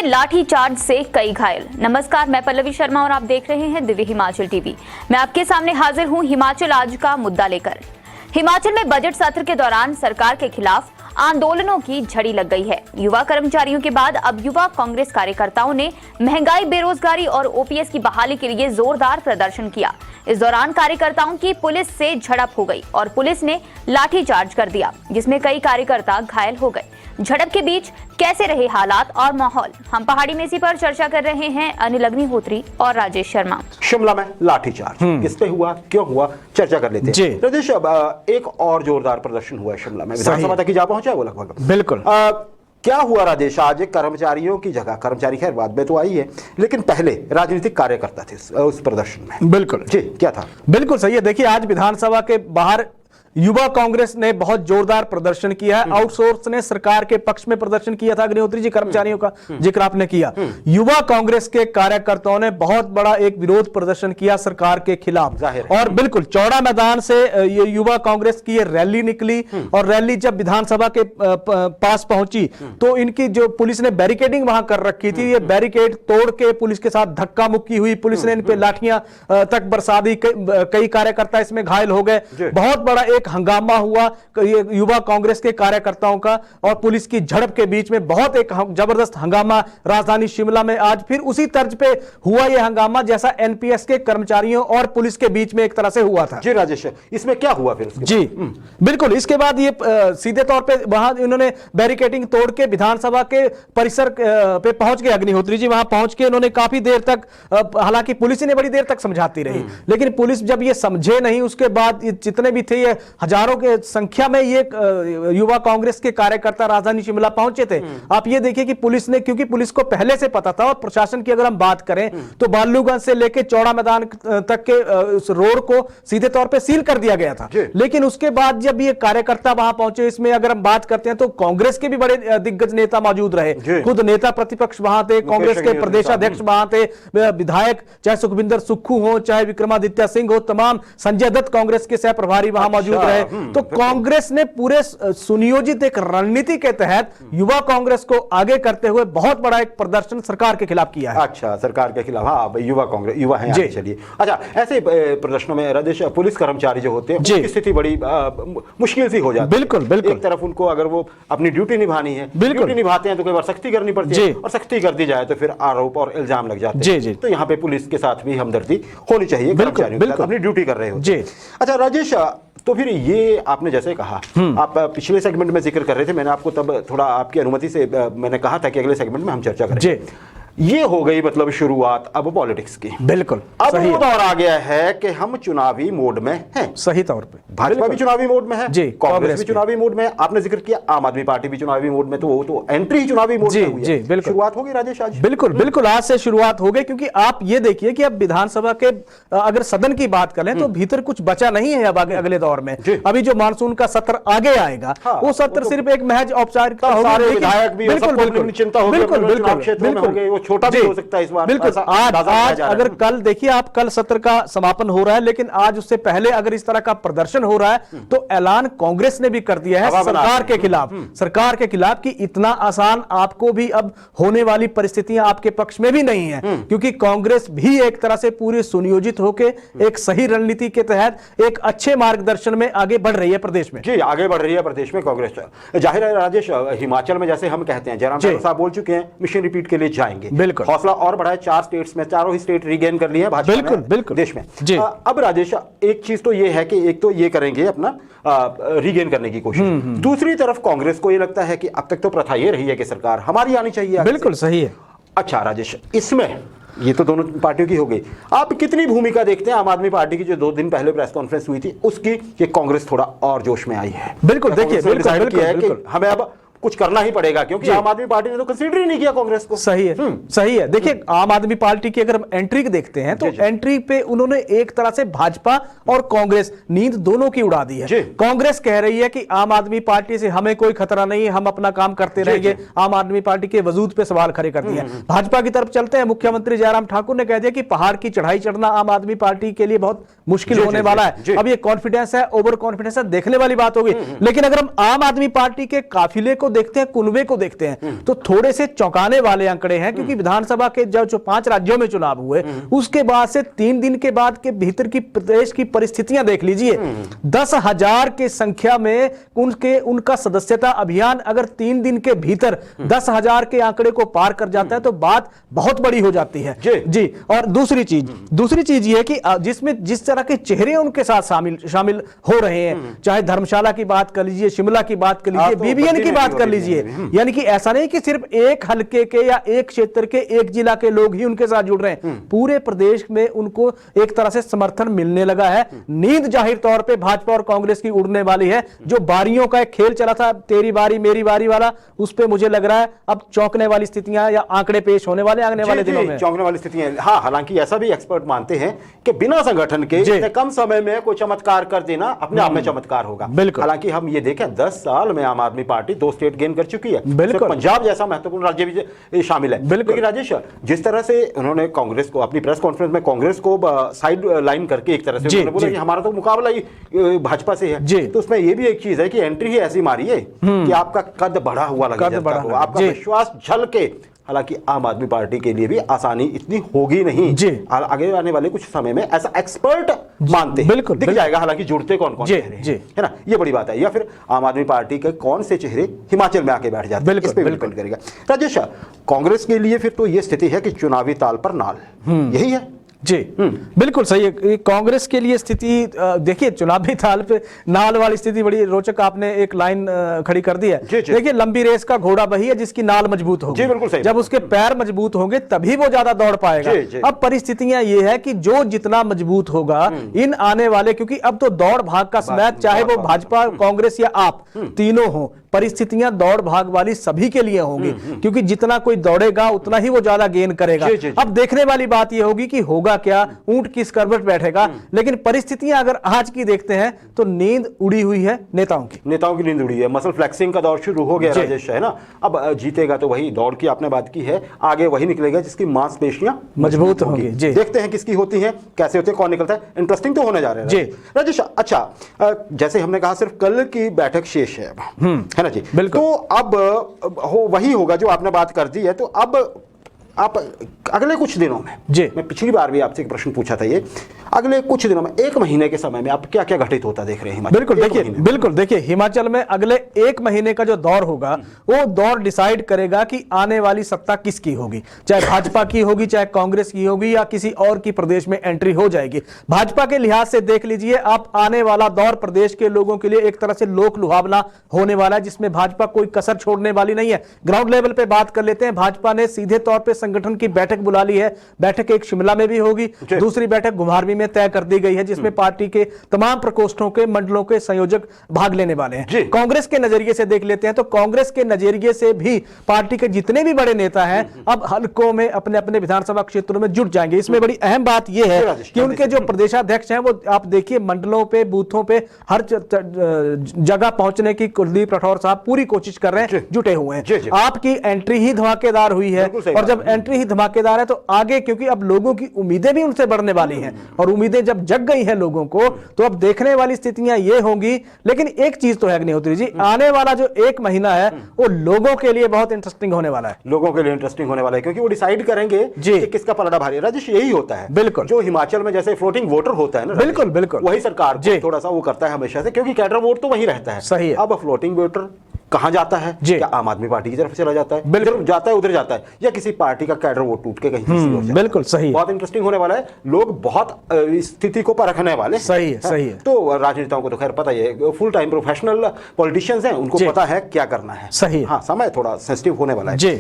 में लाठी चार्ज से कई घायल। नमस्कार, मैं पल्लवी शर्मा और आप देख रहे हैं दिव्य हिमाचल टीवी। मैं आपके सामने हाजिर हूं हिमाचल आज का मुद्दा लेकर। हिमाचल में बजट सत्र के दौरान सरकार के खिलाफ आंदोलनों की झड़ी लग गई है। युवा कर्मचारियों के बाद अब युवा कांग्रेस कार्यकर्ताओं ने महंगाई, बेरोजगारी और ओपीएस की बहाली के लिए जोरदार प्रदर्शन किया। इस दौरान कार्यकर्ताओं की पुलिस से झड़प हो गई और पुलिस ने लाठीचार्ज कर दिया, जिसमें कई कार्यकर्ता घायल हो गए। झड़प के बीच कैसे रहे हालात और माहौल, हम पहाड़ी में इसी पर चर्चा कर रहे हैं अनिल अग्निहोत्री और राजेश शर्मा। शिमला में लाठीचार्ज किस पे हुआ, क्यों हुआ, चर्चा कर लेते हैं। राजेश, एक और जोरदार प्रदर्शन हुआ है शिमला में, विधानसभा तक ही जा पहुंचा है वो लगभग। बिल्कुल। क्या हुआ राजेश? आज कर्मचारियों की जगह, कर्मचारी खैर बाद में तो आई है, लेकिन पहले राजनीतिक कार्यकर्ता थे उस प्रदर्शन में। बिल्कुल जी, क्या था? बिल्कुल सही है। देखिए, आज विधानसभा के बाहर युवा कांग्रेस ने बहुत जोरदार प्रदर्शन किया है। आउटसोर्स ने सरकार के पक्ष में प्रदर्शन किया था। अग्निहोत्री जी, कर्मचारियों का जिक्र आपने किया। युवा कांग्रेस के कार्यकर्ताओं ने बहुत बड़ा एक विरोध प्रदर्शन किया सरकार के खिलाफ, और बिल्कुल चौड़ा मैदान से ये युवा कांग्रेस की ये रैली निकली। और रैली जब विधानसभा के पास पहुंची तो इनकी जो पुलिस ने बैरिकेडिंग वहां कर रखी थी, ये बैरिकेड तोड़ के पुलिस के साथ धक्का मुक्की हुई। पुलिस ने इन पे लाठियां तक बरसा दी। कई कार्यकर्ता इसमें घायल हो गए। बहुत बड़ा एक हंगामा हुआ युवा कांग्रेस के कार्यकर्ताओं का और पुलिस की झड़प के बीच में। बहुत एक जबरदस्त हंगामा राजधानी शिमला में आज फिर उसी तर्ज पे हुआ यह हंगामा जैसा एनपीएस के कर्मचारियों और पुलिस के बीच में एक तरह से हुआ था। जी राजेश, इसमें क्या हुआ फिर? जी बिल्कुल। इसके बाद ये सीधे तौर पे वहां इन्होंने बैरिकेडिंग तोड़ के विधानसभा के परिसर पे पहुंच गए। अग्निहोत्री जी वहां पहुंच के इन्होंने काफी देर तक, हालांकि पुलिस ने बड़ी देर तक समझाती रही, लेकिन पुलिस जब ये समझे नहीं, उसके बाद जितने भी थे, ये हजारों के संख्या में ये युवा कांग्रेस के कार्यकर्ता राजधानी शिमला पहुंचे थे। आप ये देखिए कि पुलिस ने, क्योंकि पुलिस को पहले से पता था, और प्रशासन की अगर हम बात करें तो बालूगंज से लेकर चौड़ा मैदान तक के उस रोड को सीधे तौर पे सील कर दिया गया था। लेकिन उसके बाद जब ये कार्यकर्ता वहां पहुंचे, इसमें अगर हम बात करते हैं तो कांग्रेस के भी बड़े दिग्गज नेता मौजूद रहे। खुद नेता प्रतिपक्ष वहां थे, कांग्रेस के प्रदेशाध्यक्ष वहां थे, विधायक चाहे सुखविंदर सुक्खू हो, चाहे विक्रमादित्य सिंह हो, तमाम, संजय दत्त कांग्रेस के सह प्रभारी वहां मौजूद रहे। तो कांग्रेस ने पूरे सुनियोजित एक रणनीति के तहत युवा कांग्रेस को आगे करते हुए बहुत बड़ा एक प्रदर्शन सरकार के खिलाफ किया है। अच्छा, सरकार के खिलाफ। हाँ, युवा कांग्रेस, युवा है। चलिए, अच्छा, ऐसे प्रदर्शनों में राजेश, पुलिस कर्मचारी जो होते हैं उनकी स्थिति बड़ी मुश्किल सी हो जाती है। बिल्कुल बिल्कुल। एक तरफ उनको अगर वो अपनी ड्यूटी निभानी है, ड्यूटी निभाते हैं तो कई बार सख्ती करनी पड़ती है, और सख्ती कर दी जाए तो फिर आरोप और इल्जाम लग जाते हैं। तो यहाँ पे पुलिस के साथ भी हमदर्दी होनी चाहिए, कर्मचारियों के साथ, अपनी ड्यूटी कर रहे हो। अच्छा राजेश, तो फिर ये आपने जैसे कहा, आप पिछले सेगमेंट में जिक्र कर रहे थे, मैंने आपको तब थोड़ा आपकी अनुमति से मैंने कहा था कि अगले सेगमेंट में हम चर्चा करेंगे। ये हो गई मतलब शुरुआत अब पॉलिटिक्स की। बिल्कुल। अब वो दौर आ गया है कि हम चुनावी मोड में हैं। सही तौर पे भाजपा भी चुनावी मोड में है, कांग्रेस भी चुनावी मोड में है। आपने जिक्र किया आम आदमी पार्टी भी चुनावी मोड में, तो वो तो एंट्री ही चुनावी मोड में हुई है। शुरुआत होगी राजेश आज? बिल्कुल बिल्कुल, आज से शुरुआत हो गई। क्योंकि आप ये देखिए कि अब विधानसभा के अगर सदन की बात करें तो भीतर कुछ बचा नहीं है अब अगले दौर में। अभी जो मानसून का सत्र आगे आएगा, वो सत्र सिर्फ एक महज औपचारिकता होगी। विधायक भी चिंता होगी, वो छोटा भी हो सकता है। बिल्कुल। आज अगर कल देखिए आप, कल सत्र का समापन हो रहा है, लेकिन आज उससे पहले अगर इस तरह का प्रदर्शन हो रहा है तो ऐलान कांग्रेस ने भी कर दिया है सरकार के खिलाफ, सरकार के खिलाफ, कि इतना आसान आपको भी अब होने वाली परिस्थितियां आपके पक्ष में भी नहीं है। क्योंकि कांग्रेस भी एक तरह से पूरी सुनियोजित होकर एक सही रणनीति के तहत एक अच्छे मार्गदर्शन में आगे बढ़ रही है प्रदेश में। जी, आगे बढ़ रही है प्रदेश में कांग्रेस। जाहिर है राजेश, हिमाचल में जैसे हम कहते हैं, जयराम ठाकुर साहब बोल चुके हैं मिशन रिपीट के लिए जाएंगे। बिल्कुल। हौसला और बढ़ा है, 4 स्टेट्स में, चारों ही स्टेट रीगेन कर लिए हैं भाजपा ने। बिल्कुल देश में। अब राजेश, एक चीज तो ये है कि एक तो ये करेंगे अपना रीगेन करने की कोशिश, दूसरी तरफ कांग्रेस को ये लगता है कि अब तक तो प्रथा ये रही है कि सरकार हमारी आनी चाहिए। बिल्कुल सही है। अच्छा राजेश, इसमें ये तो दोनों पार्टियों की हो गई, आप कितनी भूमिका देखते हैं आम आदमी पार्टी की जो 2 दिन पहले प्रेस कॉन्फ्रेंस हुई थी उसकी, कि कांग्रेस थोड़ा और जोश में आई है? बिल्कुल। देखिए, बिल्कुल हमें अब कुछ करना ही पड़ेगा, क्योंकि आम आदमी पार्टी ने तो कंसीडर ही नहीं किया कांग्रेस को। सही है, सही है। देखिए, आम आदमी पार्टी की अगर हम एंट्री देखते हैं तो एंट्री पे उन्होंने एक तरह से भाजपा और कांग्रेस नींद दोनों की उड़ा दी है। कांग्रेस कह रही है कि आम आदमी पार्टी से हमें कोई खतरा नहीं है, हम अपना काम करते रहेंगे। आम आदमी पार्टी के वजूद पे सवाल खड़े कर दिए। भाजपा की तरफ चलते हैं, मुख्यमंत्री जयराम ठाकुर ने कह दिया कि पहाड़ की चढ़ाई चढ़ना आम आदमी पार्टी के लिए बहुत मुश्किल होने वाला है। अब ये कॉन्फिडेंस है, ओवर कॉन्फिडेंस है, देखने वाली बात होगी। लेकिन अगर हम आम आदमी पार्टी के काफिले को देखते हैं, कुनबे को देखते हैं, तो थोड़े से चौंकाने वाले आंकड़े हैं, क्योंकि विधानसभा के जो 5 राज्यों में चुनाव हुए उसके बाद से 3 दिन के बाद के भीतर की प्रदेश की परिस्थितियां देख लीजिए। 10,000 के संख्या में उनका सदस्यता अभियान अगर 3 दिन के भीतर 10,000 के आंकड़े को पार कर जाता है तो बात बहुत बड़ी हो जाती है जी। और दूसरी चीज ये कि जिसमें जिस तरह के चेहरे उनके साथ शामिल हो रहे हैं, चाहे धर्मशाला की बात कर लीजिए, शिमला की बात कर लीजिए, बीबीएन की बात कर लीजिए, यानी कि ऐसा नहीं कि सिर्फ एक हलके के या एक क्षेत्र के एक जिला के लोग ही उनके साथ जुड़ रहे हैं, पूरे प्रदेश में उनको एक तरह से समर्थन मिलने लगा है। नींद जाहिर तौर पे भाजपा और कांग्रेस की उड़ने वाली है। जो बारियों का एक खेल चला था, तेरी बारी मेरी बारी वाला, उस पे मुझे लग रहा है अब चौंकने वाली स्थितियां या आंकड़े पेश होने वाले आने वाले दिनों में, चौंकने वाली स्थितियां। हाँ, हालांकि ऐसा भी एक्सपर्ट मानते हैं कि बिना संगठन के इतने कम समय में कोई चमत्कार कर देना अपने आप में चमत्कार होगा। हालांकि हम ये देखें 10 साल में आम आदमी पार्टी 2 स्टेट गेन कर चुकी है, पंजाब जैसा महत्वपूर्ण राज्य भी शामिल है। लेकिन राजेश, जिस तरह से उन्होंने कांग्रेस को अपनी प्रेस कॉन्फ्रेंस में कांग्रेस को साइड लाइन करके एक तरह से उन्होंने बोला कि हमारा तो मुकाबला ही भाजपा से है, तो उसमें ये भी एक चीज है कि एंट्री ही ऐसी मारी है कि आपका कद बढ़ा हुआ लगा, आपका विश्वास झलके। हालांकि आम आदमी पार्टी के लिए भी आसानी इतनी होगी नहीं आगे आने वाले कुछ समय में, ऐसा एक्सपर्ट मानते हैं। बिल्कुल दिख जाएगा हालांकि जुड़ते कौन कौन चेहरे है ना, ये बड़ी बात है। या फिर आम आदमी पार्टी के कौन से चेहरे हिमाचल में आके बैठ जाते हैं, इस पे डिपेंड करेगा। राजेश, कांग्रेस के लिए फिर तो ये स्थिति है कि चुनावी ताल पर नाल, यही है जी। बिल्कुल सही है। कांग्रेस के लिए स्थिति देखिए, चुनावी ताल पे नाल वाली स्थिति बड़ी रोचक आपने एक लाइन खड़ी कर दी है। देखिए, लंबी रेस का घोड़ा वही है जिसकी नाल मजबूत होगी। बिल्कुल सही। जब उसके पैर मजबूत होंगे तभी वो ज्यादा दौड़ पाएगा। अब परिस्थितियां ये है कि जो जितना मजबूत होगा इन आने वाले, क्योंकि अब तो दौड़ भाग का समय, चाहे वो भाजपा, कांग्रेस या आप तीनों हो, परिस्थितियां दौड़ भाग वाली सभी के लिए होंगी, क्योंकि जितना कोई दौड़ेगा उतना ही वो ज्यादा गेन करेगा। अब देखने वाली बात यह होगी कि होगा क्या, ऊंट किस करवट बैठेगा। लेकिन परिस्थितियां अगर आज की देखते हैं तो नींद उड़ी हुई है नेताओं की नींद उड़ी है। मसल फ्लेक्सिंग का दौर शुरू हो गया राजेश, है ना। अब जीतेगा तो वही, दौड़ की आपने बात की है, आगे वही निकलेगा जिसकी मांसपेशियां मजबूत होंगी। देखते हैं किसकी होती है, कैसे होते हैं, कौन निकलता है। इंटरेस्टिंग तो होने जा रहे हैं राजेश। अच्छा, जैसे हमने कहा सिर्फ कल की बैठक शेष है ना जी, बिल्कुल। तो अब वही होगा जो आपने बात कर दी है। तो अब आप अगले कुछ दिनों में, मैं पिछली बार भी आपसे एक प्रश्न पूछा था, ये अगले कुछ दिनों में, 1 महीने के समय में आप क्या क्या घटित होता देख रहे हैं? बिल्कुल देखिए, हिमाचल में अगले 1 महीने का जो दौर होगा वो दौर डिसाइड करेगा कि आने वाली सत्ता किसकी होगी, चाहे भाजपा की होगी, चाहे कांग्रेस की होगी, या किसी और की प्रदेश में एंट्री हो जाएगी। भाजपा के लिहाज से देख लीजिए आप, आने वाला दौर प्रदेश के लोगों के लिए एक तरह से लोक लुभावना होने वाला है, जिसमें भाजपा कोई कसर छोड़ने वाली नहीं है। ग्राउंड लेवल पे बात कर लेते हैं। भाजपा ने सीधे तौर पे संगठन की बैठक बुला ली है। बैठक एक शिमला में भी होगी, दूसरी बैठक घुमारवीं में तय कर दी गई है, जिसमें पार्टी के तमाम प्रकोष्ठों के मंडलों के संयोजक भाग लेने वाले हैं। कांग्रेस के नजरिए से देख लेते हैं तो कांग्रेस के नजरिए से भी पार्टी के जितने भी बड़े नेता हैं अब हलकों में अपने अपने विधानसभा क्षेत्रों में जुट जाएंगे। इसमें बड़ी अहम बात यह है कि उनके जो प्रदेशाध्यक्ष हैं वो आप देखिए मंडलों पे, बूथों पे, हर जगह पहुंचने की कुलदीप राठौर साहब पूरी कोशिश कर रहे हैं, जुटे हुए हैं। आपकी एंट्री ही धमाकेदार हुई है, और जब एंट्री ही धमाकेदार है तो आगे, क्योंकि अब लोगों की उम्मीदें भी उनसे बढ़ने वाली हैं, और उम्मीदें जब जग गई हैं लोगों को, तो अब देखने वाली स्थितियां ये होंगी। लेकिन एक चीज तो है अग्निहोत्री जी, आने वाला जो 1 महीना है वो लोगों के लिए बहुत इंटरेस्टिंग होने वाला है। लोगों के लिए इंटरेस्टिंग होने वाला है, क्योंकि वो डिसाइड करेंगे कि किसका पलड़ा भारी है। राजेश, यही होता है बिल्कुल, जो हिमाचल में जैसे फ्लोटिंग वोटर होता है ना, बिल्कुल वही सरकार को थोड़ा सा वो करता है हमेशा से, क्योंकि कैडर वोट तो वही रहता है। सही है। अब फ्लोटिंग वोटर कहां जाता है? क्या आम आदमी पार्टी की तरफ चला जाता है, इधर जाता है उधर जाता है, या किसी पार्टी का कैडर वोट टूट के कहीं किसी और जाता है? बिल्कुल सही। बहुत इंटरेस्टिंग होने वाला है। लोग बहुत स्थिति को परखने वाले। सही है। तो राजनेताओं को तो खैर पता ही है, फुल टाइम प्रोफेशनल पॉलिटिशियंस हैं, उनको पता है क्या करना है। सही। हाँ, समय थोड़ा सेंसिटिव होने वाला है जी।